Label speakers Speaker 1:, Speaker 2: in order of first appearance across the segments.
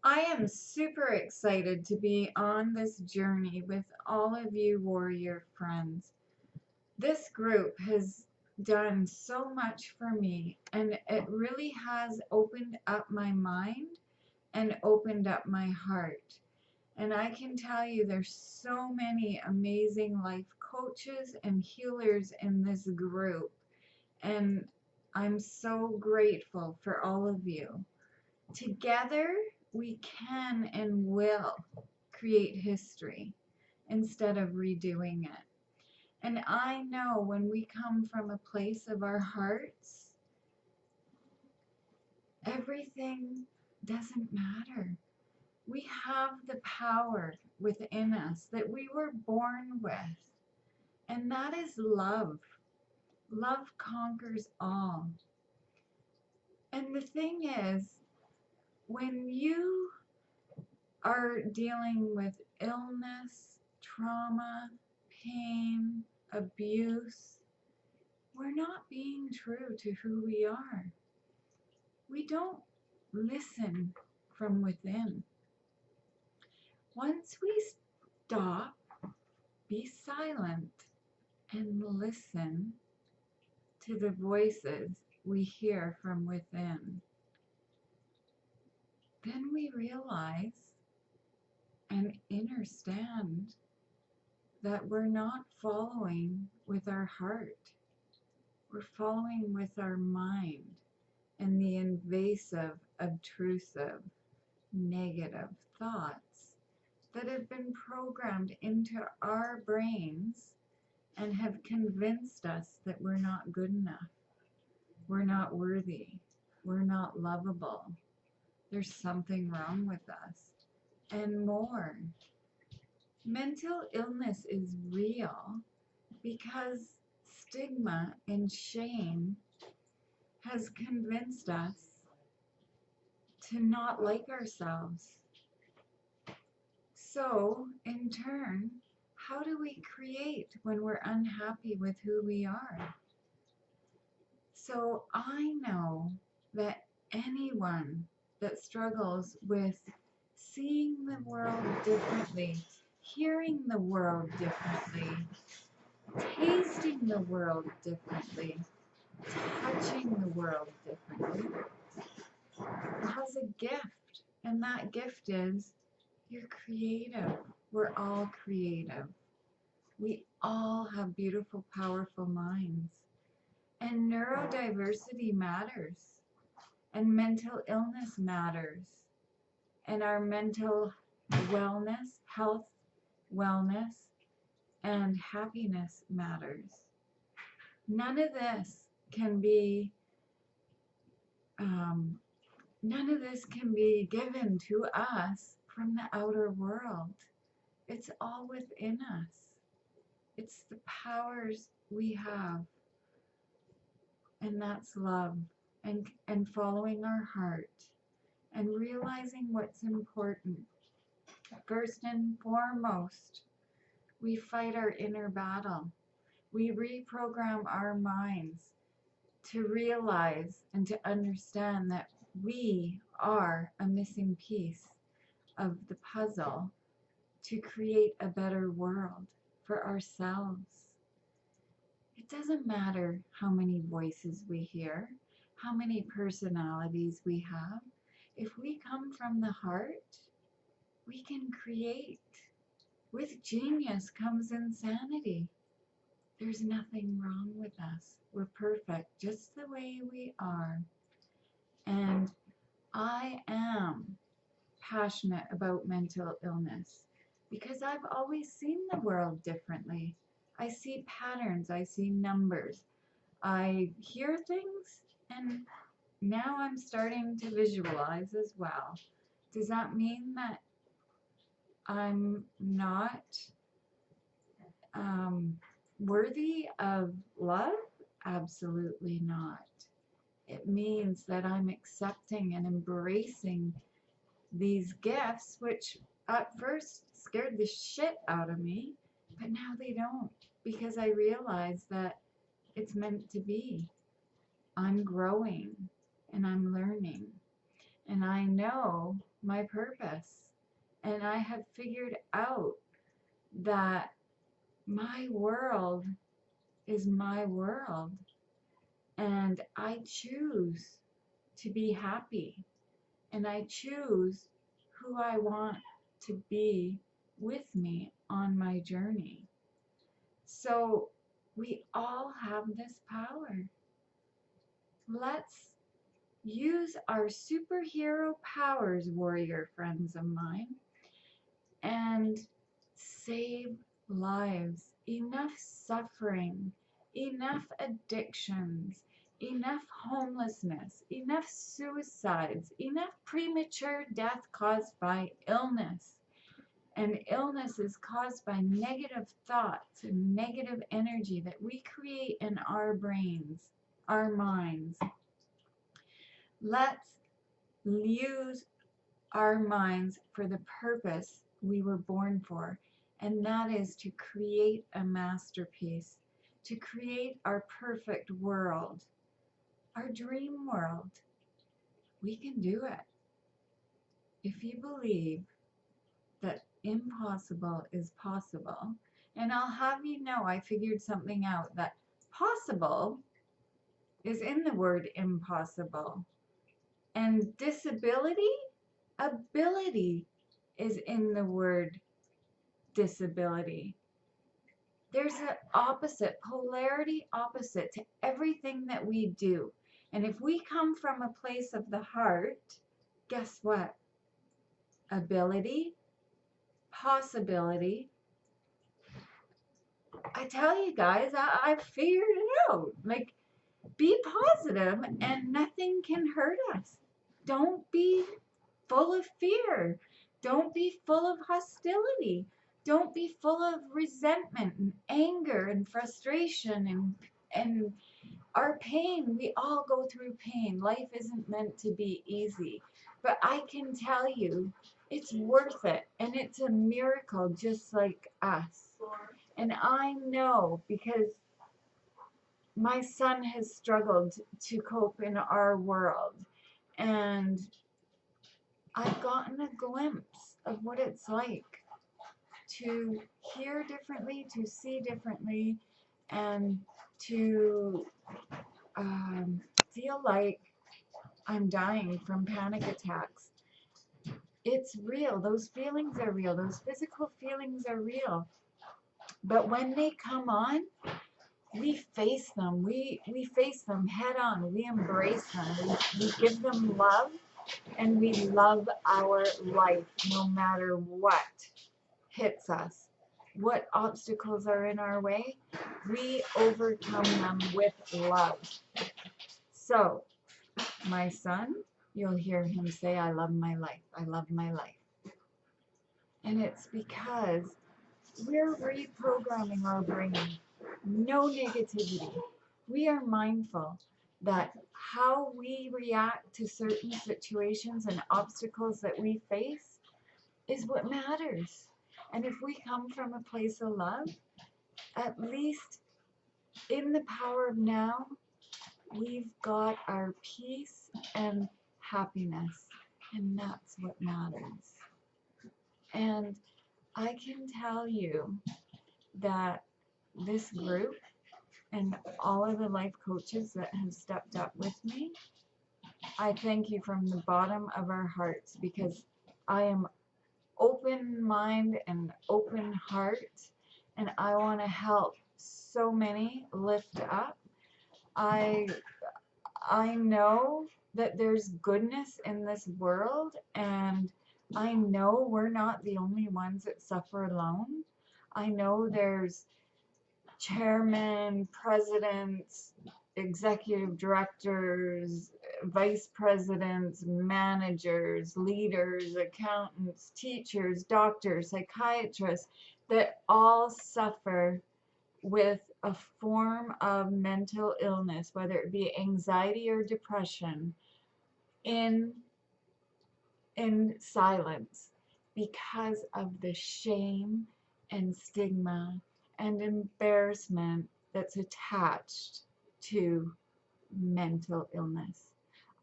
Speaker 1: I am super excited to be on this journey with all of you warrior friends. This group has done so much for me, and it really has opened up my mind and opened up my heart. And I can tell you, there's so many amazing life coaches and healers in this group, and I'm so grateful for all of you. Together, we can and will create history instead of redoing it. And I know when we come from a place of our hearts, everything doesn't matter. We have the power within us that we were born with, and that is love. Love conquers all. And the thing is, when you are dealing with illness, trauma, pain, abuse, we're not being true to who we are. We don't listen from within. Once we stop, be silent, and listen to the voices we hear from within, then we realize and understand that we're not following with our heart. We're following with our mind and the invasive, obtrusive, negative thoughts that have been programmed into our brains and have convinced us that we're not good enough, we're not worthy, we're not lovable, there's something wrong with us, and more. Mental illness is real because stigma and shame has convinced us to not like ourselves. So, in turn, how do we create when we're unhappy with who we are? So, I know that anyone that struggles with seeing the world differently, hearing the world differently, tasting the world differently, touching the world differently, has a gift. And that gift is you're creative. We're all creative. We all have beautiful, powerful minds. And neurodiversity matters. And mental illness matters. And our mental wellness, health, wellness, and happiness matters. None of this can be um, none of this can be given to us from the outer world. It's all within us. It's the powers we have, and that's love and following our heart and realizing what's important. First and foremost, we fight our inner battle. We reprogram our minds to realize and to understand that we are a missing piece of the puzzle to create a better world for ourselves. It doesn't matter how many voices we hear, how many personalities we have. If we come from the heart, we can create. With genius comes insanity. There's nothing wrong with us. We're perfect just the way we are. And I am passionate about mental illness because I've always seen the world differently. I see patterns, I see numbers, I hear things, and now I'm starting to visualize as well. Does that mean that I'm not um, worthy of love? Absolutely not. It means that I'm accepting and embracing these gifts, which at first scared the shit out of me, but now they don't because I realize that it's meant to be. I'm growing and I'm learning. And I know my purpose. And I have figured out that my world is my world. And I choose to be happy. And I choose who I want to be with me on my journey. So we all have this power. Let's use our superhero powers, warrior friends of mine, and save lives. Enough suffering, enough addictions, enough homelessness, enough suicides, enough premature death caused by illness. And illness is caused by negative thoughts and negative energy that we create in our brains, our minds. Let's use our minds for the purpose we were born for, and that is to create a masterpiece, to create our perfect world, our dream world. We can do it. If you believe that impossible is possible, and I'll have you know I figured something out, that possible is in the word impossible, and disability, ability is in the word disability. There's an opposite, polarity opposite to everything that we do. And if we come from a place of the heart, guess what? Ability, possibility. I tell you guys, I've figured it out. Like, be positive and nothing can hurt us. Don't be full of fear. Don't be full of hostility. Don't be full of resentment and anger and frustration and our pain. We all go through pain. Life isn't meant to be easy. But I can tell you, it's worth it. And it's a miracle just like us. And I know because my son has struggled to cope in our world. And I've gotten a glimpse of what it's like to hear differently, to see differently, and to feel like I'm dying from panic attacks. It's real. Those feelings are real. Those physical feelings are real. But when they come on, we face them. We face them head on. We embrace them. We give them love, and we love our life no matter what hits us, what obstacles are in our way. We overcome them with love. So, my son, you'll hear him say, I love my life. I love my life. And it's because we're reprogramming our brain. No negativity. We are mindful that how we react to certain situations and obstacles that we face is what matters. And if we come from a place of love, at least in the power of now, we've got our peace and happiness. And that's what matters. And I can tell you that this group and all of the life coaches that have stepped up with me, I thank you from the bottom of our hearts, because I am open mind and open heart, and I want to help so many lift up. I know that there's goodness in this world, and I know we're not the only ones that suffer alone. I know there's chairmen, presidents, executive directors, vice presidents, managers, leaders, accountants, teachers, doctors, psychiatrists that all suffer with a form of mental illness, whether it be anxiety or depression, in silence because of the shame and stigma and embarrassment that's attached to mental illness.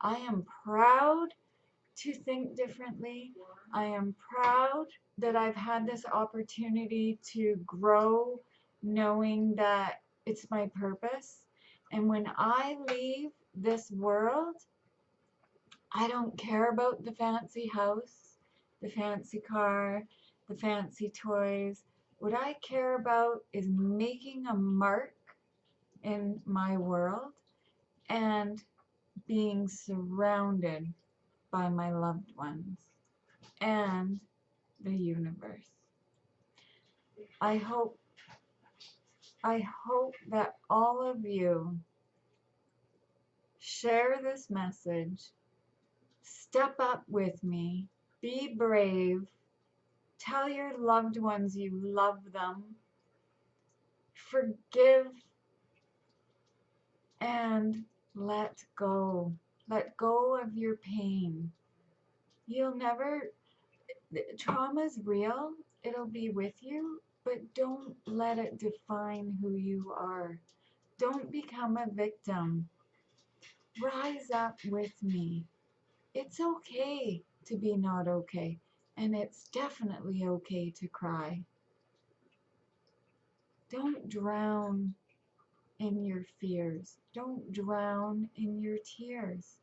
Speaker 1: I am proud to think differently. I am proud that I've had this opportunity to grow knowing that it's my purpose. And when I leave this world, I don't care about the fancy house, the fancy car, the fancy toys. What I care about is making a mark in my world and being surrounded by my loved ones and the universe. I hope I hope that all of you share this message. Step up with me. Be brave. Tell your loved ones you love them. Forgive and let go. Let go of your pain. You'll never, trauma's real. It'll be with you, but don't let it define who you are. Don't become a victim. Rise up with me. It's okay to be not okay, and it's definitely okay to cry. Don't drown in your fears. Don't drown in your tears.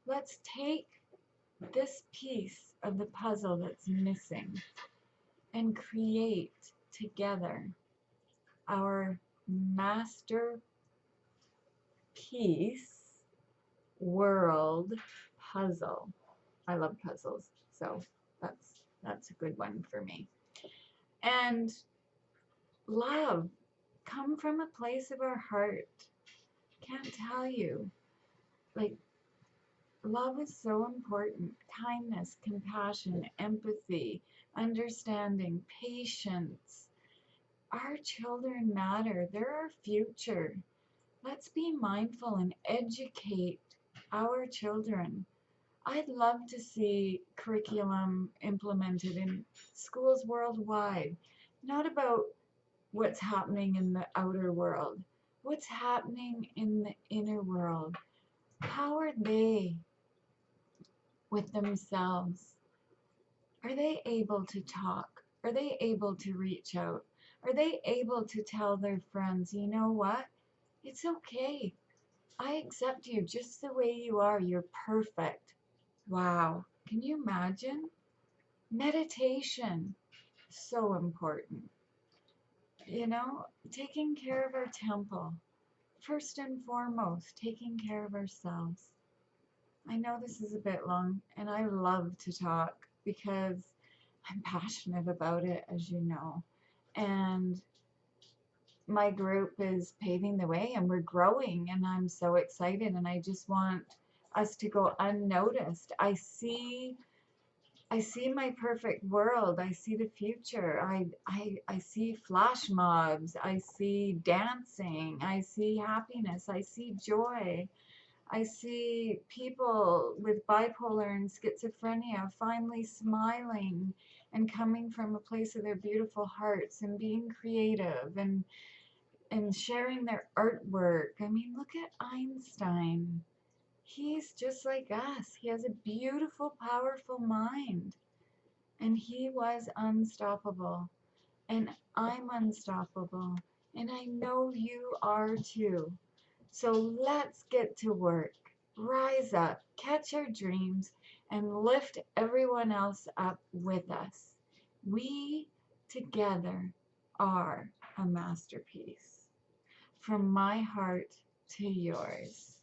Speaker 1: Let's take this piece of the puzzle that's missing and create together our masterpiece world puzzle. I love puzzles, so that's a good one for me. And love, come from a place of our heart. Can't tell you. Like, love is so important. Kindness, compassion, empathy, understanding, patience. Our children matter. They're our future. Let's be mindful and educate our children. I'd love to see curriculum implemented in schools worldwide, not about what's happening in the outer world, what's happening in the inner world. How are they with themselves? Are they able to talk? Are they able to reach out? Are they able to tell their friends, you know what? It's okay. I accept you just the way you are. You're perfect. Wow. Can you imagine? Meditation. So important. You know, taking care of our temple. First and foremost, taking care of ourselves. I know this is a bit long, and I love to talk because I'm passionate about it, as you know. And my group is paving the way, and we're growing, and I'm so excited, and I just want us to go unnoticed. I see my perfect world. I see the future. I see flash mobs. I see dancing. I see happiness. I see joy. I see people with bipolar and schizophrenia finally smiling and coming from a place of their beautiful hearts and being creative and sharing their artwork. I mean, look at Einstein. He's just like us. He has a beautiful, powerful mind. And he was unstoppable. And I'm unstoppable. And I know you are too. So let's get to work. Rise up, catch our dreams, and lift everyone else up with us. We together are a masterpiece. From my heart to yours.